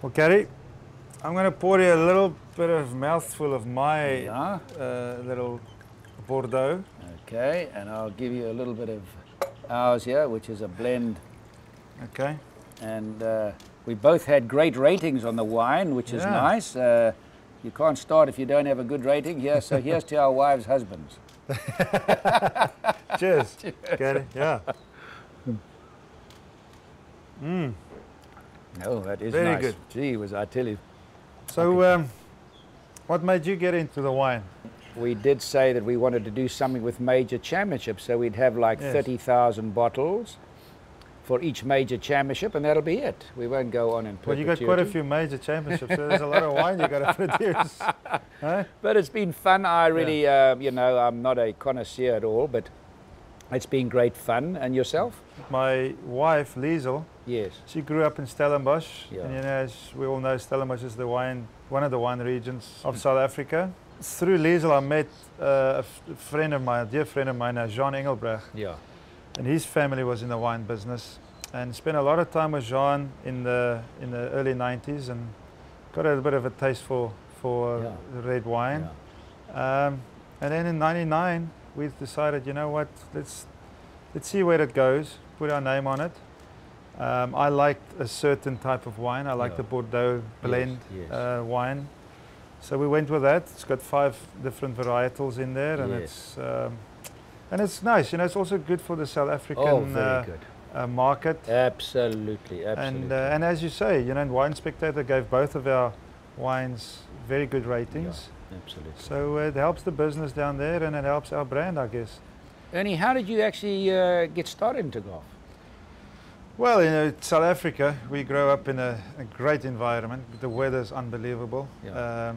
Well, Gary, I'm going to pour you a little bit of mouthful of my little Bordeaux. Okay, and I'll give you a little bit of ours here, which is a blend. Okay. And we both had great ratings on the wine, which is nice. You can't start if you don't have a good rating here. So here's to our wives' husbands. Cheers. Cheers. Gary, yeah. Mm. Oh, that is very nice. Good. Gee whiz, I tell you. So, what made you get into the wine? We did say that we wanted to do something with major championships, so we'd have like 30,000 bottles for each major championship, and that'll be it. We won't go on in perpetuity. Well, you got quite a few major championships, so there's a lot of wine you got to produce. Huh? But it's been fun. I really, you know, I'm not a connoisseur at all, but it's been great fun. And yourself? My wife, Liesel, yes, she grew up in Stellenbosch, yeah. And you know, as we all know, Stellenbosch is the one of the wine regions of South Africa. Through Liesel, I met a friend of mine, a dear friend of mine, Jean Engelbrecht. Yeah. And his family was in the wine business, and spent a lot of time with Jean in the early 90s, and got a bit of a taste for the red wine. Yeah. And then in '99, we decided, you know what, let's see where it goes. Put our name on it. I liked a certain type of wine. I like the Bordeaux blend wine. So we went with that. It's got 5 different varietals in there, and it's nice. You know, it's also good for the South African market. Absolutely, absolutely. And as you say, you know, Wine Spectator gave both of our wines very good ratings. Yeah, absolutely. So it helps the business down there, and it helps our brand, I guess. Ernie, how did you actually get started into golf? Well, you know, South Africa, we grow up in a great environment. The weather's unbelievable. Yeah.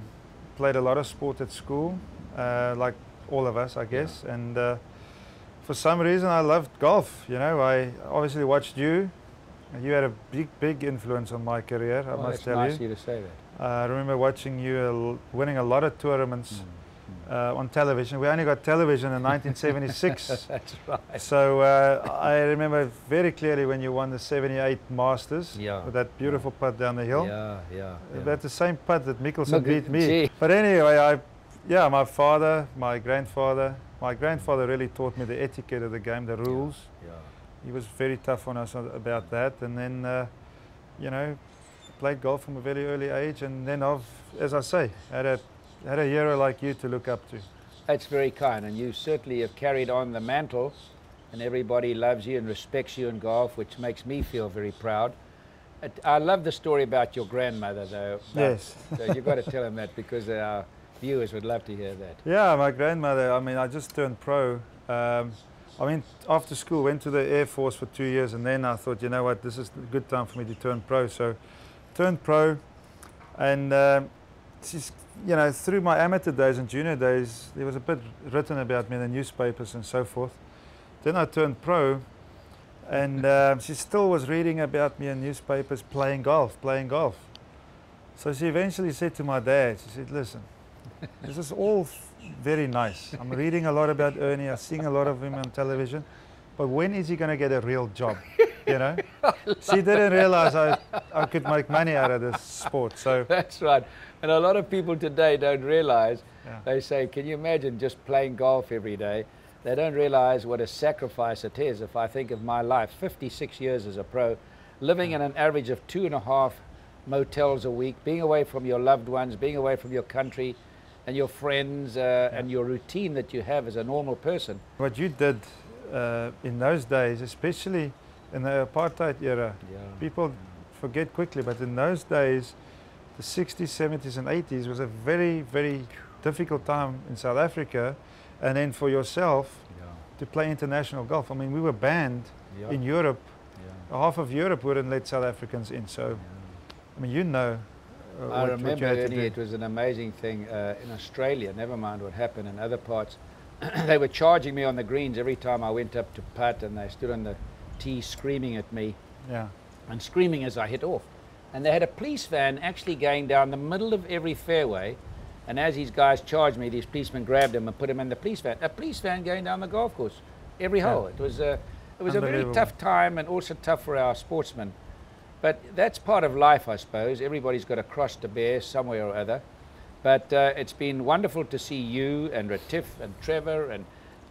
Played a lot of sport at school, like all of us, I guess. Yeah. And for some reason, I loved golf. You know, I obviously watched you. You had a big influence on my career, I must tell you. It's nice of you to say that. I remember watching you winning a lot of tournaments. On television. We only got television in 1976. That's right. So I remember very clearly when you won the '78 Masters with that beautiful putt down the hill. About the same putt that Mickelson beat me. Gee. But anyway, my father, my grandfather really taught me the etiquette of the game, the rules. He was very tough on us about that. And then, you know, played golf from a very early age. And then, as I say, had a hero like you to look up to. That's very kind, and you certainly have carried on the mantle, and everybody loves you and respects you in golf, which makes me feel very proud. I love the story about your grandmother, though. Yes. So you've got to tell them that, because our viewers would love to hear that. Yeah, my grandmother, I mean, I just turned pro. I mean, after school, went to the Air Force for 2 years, and then I thought, you know what, this is a good time for me to turn pro. So, turned pro, and she's, you know, through my amateur days and junior days, there was a bit written about me in the newspapers and so forth. Then I turned pro, and she still was reading about me in newspapers playing golf. So she eventually said to my dad, she said, listen, this is all very nice. I'm reading a lot about Ernie, I'm seeing a lot of him on television, but when is he going to get a real job? You know? She didn't realize I could make money out of this sport. So that's right. And a lot of people today don't realize, they say, can you imagine just playing golf every day? They don't realize what a sacrifice it is. If I think of my life, 56 years as a pro, living in an average of 2.5 motels a week, being away from your loved ones, being away from your country and your friends and your routine that you have as a normal person. What you did in those days, especially in the apartheid era, people forget quickly, but in those days, the 60s, 70s and 80s was a very, very difficult time in South Africa, and then for yourself to play international golf. I mean, we were banned in Europe. Half of Europe wouldn't let South Africans in, so I mean, you know I remember, Ernie, it was an amazing thing in Australia, never mind what happened in other parts. They were charging me on the greens every time I went up to putt, and they stood on the tee screaming at me and screaming as I hit off. And they had a police van actually going down the middle of every fairway, and as these guys charged me, these policemen grabbed him and put him in the police van. A police van going down the golf course, every hole. It was a very tough time, and also tough for our sportsmen. But that's part of life, I suppose. Everybody's got a cross to bear somewhere or other. But it's been wonderful to see you and Retief and Trevor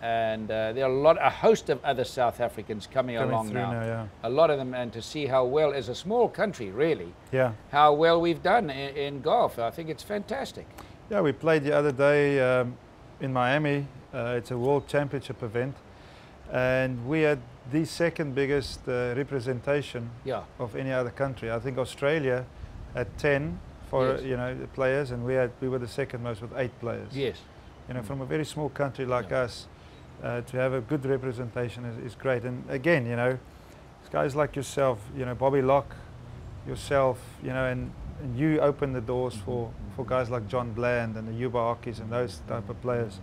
and there are a host of other South Africans coming along now. Yeah. A lot of them, and to see how well, as a small country really, Yeah. how well we've done in golf. I think it's fantastic. Yeah, we played the other day in Miami. It's a World Championship event, and we had the second biggest representation of any other country. I think Australia had 10 for the players, and we were the second most with 8 players. Yes. From a very small country like us, to have a good representation is great. And again, guys like yourself, Bobby Locke, yourself, and you open the doors for guys like John Bland and the Yuba Hockeys and those type of players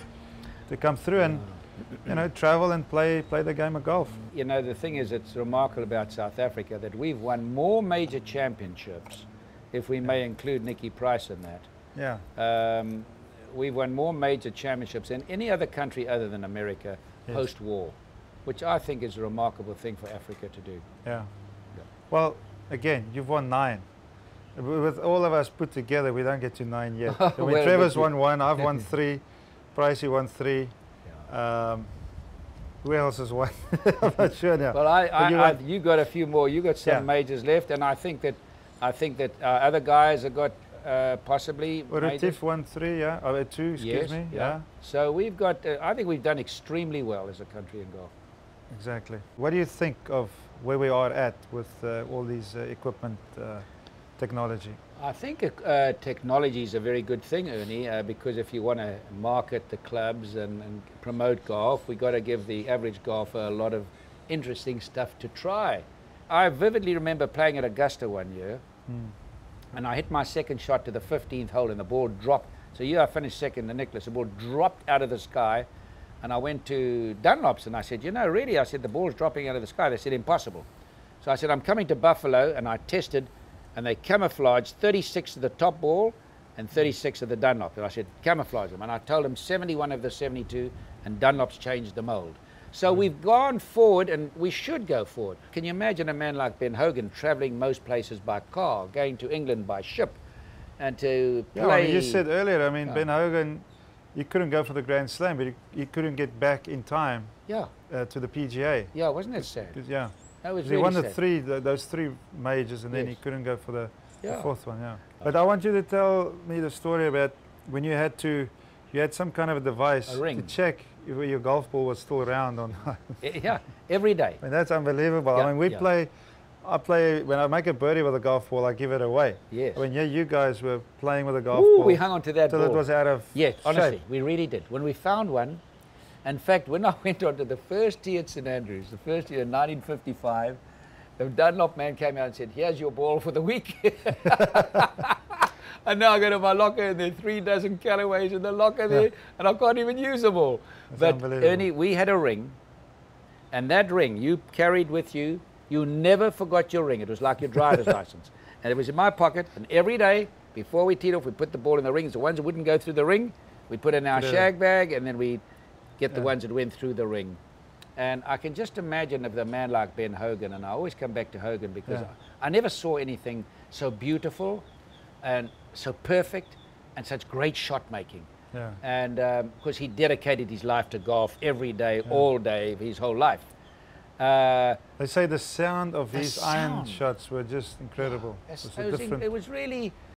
to come through and travel and play the game of golf. The thing is, it's remarkable about South Africa that we've won more major championships, if we may include Nicky Price in that. Yeah. We've won more major championships than any other country other than America post-war, which I think is a remarkable thing for Africa to do. Yeah. Well, again, you've won 9. With all of us put together, we don't get to 9 yet. I mean, Trevor's won 1, I've won 3, Pricey won 3. Who else has won? I'm not sure now. Well, you got a few more. You got some majors left, and I think that other guys have got possibly. Well, Retief won 3, 2, excuse me. Yeah. So we've got. I think we've done extremely well as a country in golf. Exactly. What do you think of where we are at with all these equipment technology? I think technology is a very good thing, Ernie, because if you want to market the clubs and promote golf, we've got to give the average golfer a lot of interesting stuff to try. I vividly remember playing at Augusta one year, and I hit my second shot to the 15th hole, and the ball dropped. So I finished second to Nicholas. The ball dropped out of the sky, and I went to Dunlop's, and I said, really? I said, the ball's dropping out of the sky. They said, impossible. So I said, I'm coming to Buffalo, and I tested, and they camouflaged 36 of the top ball and 36 of the Dunlop. And I said, camouflage them. And I told them 71 of the 72, and Dunlop's changed the mold. So we've gone forward, and we should go forward. Can you imagine a man like Ben Hogan traveling most places by car, going to England by ship, and to play? Yeah, I mean, you said earlier, I mean, Ben Hogan, you couldn't go for the Grand Slam, but you couldn't get back in time to the PGA. Yeah, wasn't that sad? Yeah. That was he really won sad. those 3 majors, and then he couldn't go for the 4th one. Yeah. But I want you to tell me the story about when you had some kind of a device to check if your golf ball was still round or not. Yeah, every day. I mean, that's unbelievable. Yeah, I mean, I play, when I make a birdie with a golf ball, I give it away. Yes. I mean, you guys were playing with a golf ball. We hung on to that ball. Till it was out of shape. Honestly, we really did. When we found one, in fact, when I went on to the first tee at St Andrews, the first year in 1955, the Dunlop man came out and said, here's your ball for the week. And now I go to my locker and there are 3 dozen Callaways in the locker there, and I can't even use them all. That's but Ernie, we had a ring, and that ring you carried with you. You never forgot your ring. It was like your driver's license. And it was in my pocket, and every day, before we teed off, we put the ball in the rings. The ones that wouldn't go through the ring, we'd put in our shag bag, and then we'd get the ones that went through the ring. And I can just imagine if a man like Ben Hogan, and I always come back to Hogan because I never saw anything so beautiful and so perfect and such great shot making. Yeah. And because he dedicated his life to golf every day, all day, his whole life. They say the sound of his iron shots were just incredible. It was really